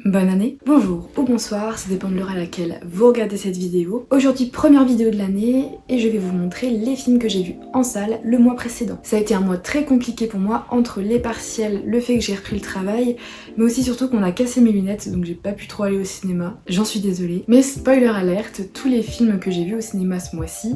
Bonne année, bonjour ou bonsoir, ça dépend de l'heure à laquelle vous regardez cette vidéo. Aujourd'hui, première vidéo de l'année et je vais vous montrer les films que j'ai vus en salle le mois précédent. Ça a été un mois très compliqué pour moi entre les partiels, le fait que j'ai repris le travail, mais aussi surtout qu'on a cassé mes lunettes donc j'ai pas pu trop aller au cinéma. J'en suis désolée. Mais spoiler alerte, tous les films que j'ai vus au cinéma ce mois-ci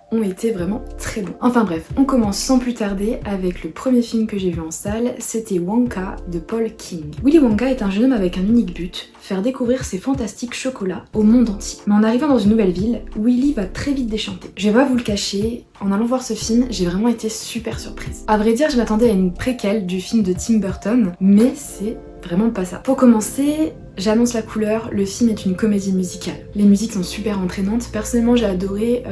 ont été vraiment très bons. Enfin bref, on commence sans plus tarder avec le premier film que j'ai vu en salle, c'était Wonka de Paul King. Willy Wonka est un jeune homme avec un unique but, faire découvrir ses fantastiques chocolats au monde entier. Mais en arrivant dans une nouvelle ville, Willy va très vite déchanter. Je vais pas vous le cacher, en allant voir ce film, j'ai vraiment été super surprise. À vrai dire, je m'attendais à une préquelle du film de Tim Burton, mais c'est vraiment pas ça. Pour commencer, j'annonce la couleur, le film est une comédie musicale. Les musiques sont super entraînantes, personnellement j'ai adoré,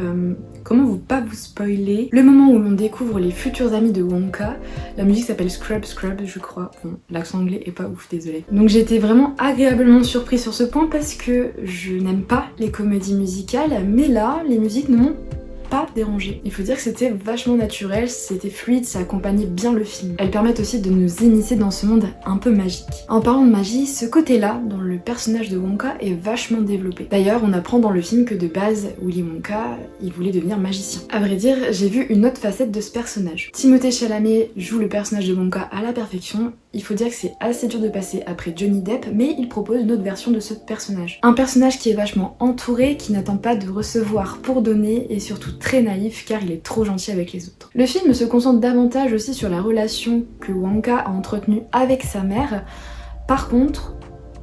comment pas vous spoiler, le moment où l'on découvre les futurs amis de Wonka. La musique s'appelle Scrub Scrub je crois, bon l'accent anglais est pas ouf, désolé. Donc j'ai été vraiment agréablement surprise sur ce point parce que je n'aime pas les comédies musicales, mais là les musiques ne m'ont pas dérangé. Il faut dire que c'était vachement naturel, c'était fluide, ça accompagnait bien le film. Elles permettent aussi de nous initier dans ce monde un peu magique. En parlant de magie, ce côté-là, dans le personnage de Wonka, est vachement développé. D'ailleurs, on apprend dans le film que de base, Willy Wonka, il voulait devenir magicien. À vrai dire, j'ai vu une autre facette de ce personnage. Timothée Chalamet joue le personnage de Wonka à la perfection. Il faut dire que c'est assez dur de passer après Johnny Depp, mais il propose une autre version de ce personnage. Un personnage qui est vachement entouré, qui n'attend pas de recevoir pour donner, et surtout très naïf car il est trop gentil avec les autres. Le film se concentre davantage aussi sur la relation que Wonka a entretenue avec sa mère. Par contre,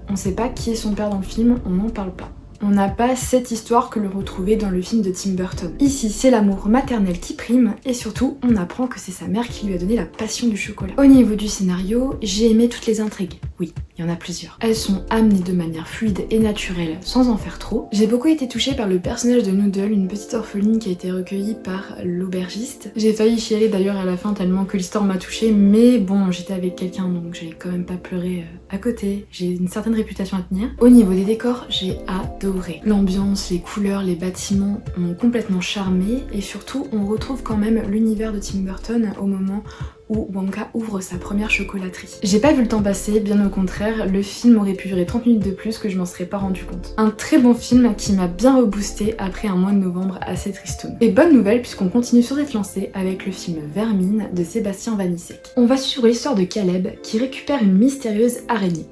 on sait pas qui est son père dans le film, on n'en parle pas. On n'a pas cette histoire que l'on retrouvait dans le film de Tim Burton. Ici, c'est l'amour maternel qui prime, et surtout, on apprend que c'est sa mère qui lui a donné la passion du chocolat. Au niveau du scénario, j'ai aimé toutes les intrigues. Oui, il y en a plusieurs. Elles sont amenées de manière fluide et naturelle, sans en faire trop. J'ai beaucoup été touchée par le personnage de Noodle, une petite orpheline qui a été recueillie par l'aubergiste. J'ai failli chialer d'ailleurs à la fin tellement que l'histoire m'a touchée, mais bon, j'étais avec quelqu'un donc j'allais quand même pas pleurer à côté. J'ai une certaine réputation à tenir. Au niveau des décors, j'ai adoré. L'ambiance, les couleurs, les bâtiments m'ont complètement charmé et surtout on retrouve quand même l'univers de Tim Burton au moment où Wonka ouvre sa première chocolaterie. J'ai pas vu le temps passer, bien au contraire, le film aurait pu durer 30 minutes de plus que je m'en serais pas rendu compte. Un très bon film qui m'a bien reboosté après un mois de novembre assez tristoun. Et bonne nouvelle puisqu'on continue sur cette lancée avec le film Vermine de Sébastien Vanissek. On va suivre l'histoire de Caleb qui récupère une mystérieuse araignée.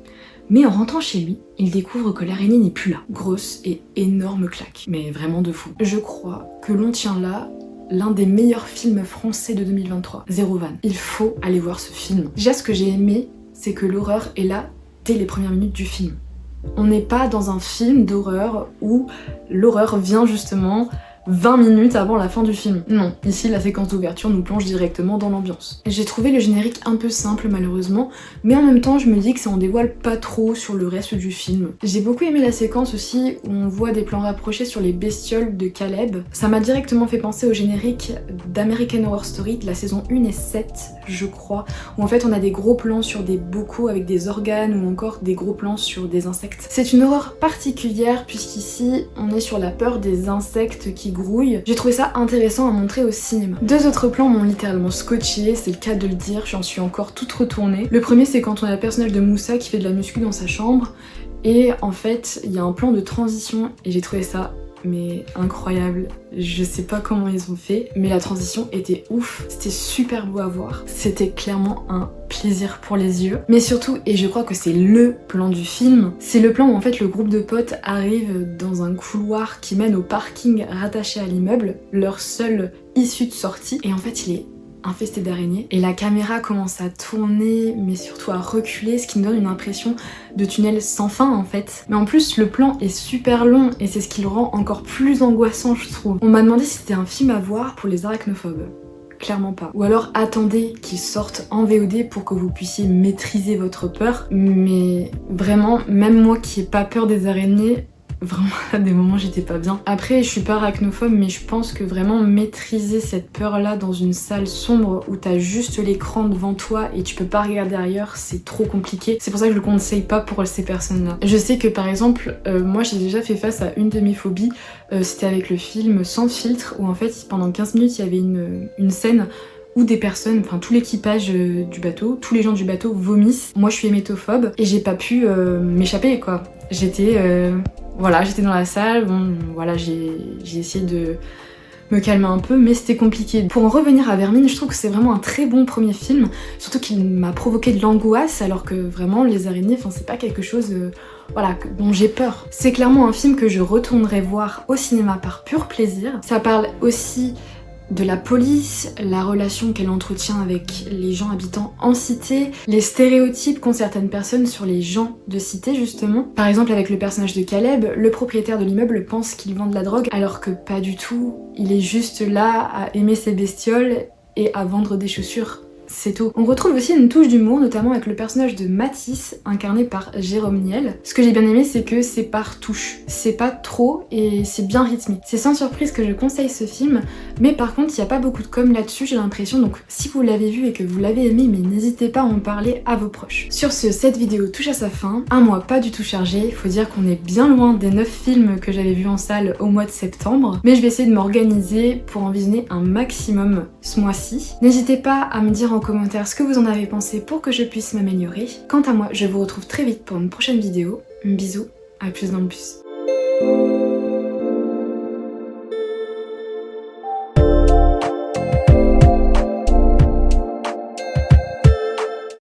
Mais en rentrant chez lui, il découvre que l'araignée n'est plus là. Grosse et énorme claque, mais vraiment de fou. Je crois que l'on tient là l'un des meilleurs films français de 2023. Zéro van. Il faut aller voir ce film. Déjà, ce que j'ai aimé, c'est que l'horreur est là dès les premières minutes du film. On n'est pas dans un film d'horreur où l'horreur vient justement 20 minutes avant la fin du film. Non, ici la séquence d'ouverture nous plonge directement dans l'ambiance. J'ai trouvé le générique un peu simple malheureusement, mais en même temps je me dis que ça en dévoile pas trop sur le reste du film. J'ai beaucoup aimé la séquence aussi où on voit des plans rapprochés sur les bestioles de Caleb. Ça m'a directement fait penser au générique d'American Horror Story de la saison 1 et 7 je crois, où en fait on a des gros plans sur des bocaux avec des organes ou encore des gros plans sur des insectes. C'est une horreur particulière puisqu'ici on est sur la peur des insectes qui grouillent. J'ai trouvé ça intéressant à montrer au cinéma. Deux autres plans m'ont littéralement scotché, c'est le cas de le dire, j'en suis encore toute retournée. Le premier c'est quand on a le personnage de Moussa qui fait de la muscu dans sa chambre et en fait il y a un plan de transition et j'ai trouvé ça mais incroyable. Je sais pas comment ils ont fait, mais la transition était ouf. C'était super beau à voir. C'était clairement un plaisir pour les yeux. Mais surtout, et je crois que c'est le plan du film, c'est le plan où en fait le groupe de potes arrive dans un couloir qui mène au parking rattaché à l'immeuble, leur seule issue de sortie, et en fait il est infesté d'araignées et la caméra commence à tourner mais surtout à reculer, ce qui me donne une impression de tunnel sans fin en fait. Mais en plus le plan est super long et c'est ce qui le rend encore plus angoissant je trouve. On m'a demandé si c'était un film à voir pour les arachnophobes. Clairement pas. Ou alors attendez qu'il sorte en VOD pour que vous puissiez maîtriser votre peur. Mais vraiment, même moi qui ai pas peur des araignées, vraiment à des moments j'étais pas bien. Après je suis pas arachnophobe mais je pense que vraiment maîtriser cette peur là dans une salle sombre où t'as juste l'écran devant toi et tu peux pas regarder ailleurs, c'est trop compliqué. C'est pour ça que je le conseille pas pour ces personnes là. Je sais que par exemple moi j'ai déjà fait face à une de mes phobies, c'était avec le film Sans filtre où en fait pendant 15 minutes il y avait une scène où des personnes, enfin tout l'équipage du bateau, tous les gens du bateau vomissent. Moi je suis hémétophobe et j'ai pas pu m'échapper quoi. J'étais j'étais dans la salle, bon voilà j'ai essayé de me calmer un peu, mais c'était compliqué. Pour en revenir à Vermine, je trouve que c'est vraiment un très bon premier film, surtout qu'il m'a provoqué de l'angoisse, alors que vraiment les araignées, enfin c'est pas quelque chose dont j'ai peur. C'est clairement un film que je retournerai voir au cinéma par pur plaisir. Ça parle aussi de la police, la relation qu'elle entretient avec les gens habitant en cité, les stéréotypes qu'ont certaines personnes sur les gens de cité justement. Par exemple avec le personnage de Caleb, le propriétaire de l'immeuble pense qu'il vend de la drogue alors que pas du tout, il est juste là à aimer ses bestioles et à vendre des chaussures. C'est tout. On retrouve aussi une touche d'humour, notamment avec le personnage de Mathis, incarné par Jérôme Niel. Ce que j'ai bien aimé, c'est que c'est par touche. C'est pas trop et c'est bien rythmé. C'est sans surprise que je conseille ce film, mais par contre, il n'y a pas beaucoup de com là-dessus, j'ai l'impression. Donc si vous l'avez vu et que vous l'avez aimé, mais n'hésitez pas à en parler à vos proches. Sur ce, cette vidéo touche à sa fin. Un mois pas du tout chargé. Faut dire qu'on est bien loin des 9 films que j'avais vus en salle au mois de septembre. Mais je vais essayer de m'organiser pour en visionner un maximum ce mois-ci. N'hésitez pas à me dire en commentaire ce que vous en avez pensé pour que je puisse m'améliorer. Quant à moi, je vous retrouve très vite pour une prochaine vidéo. Bisous, à plus dans le bus.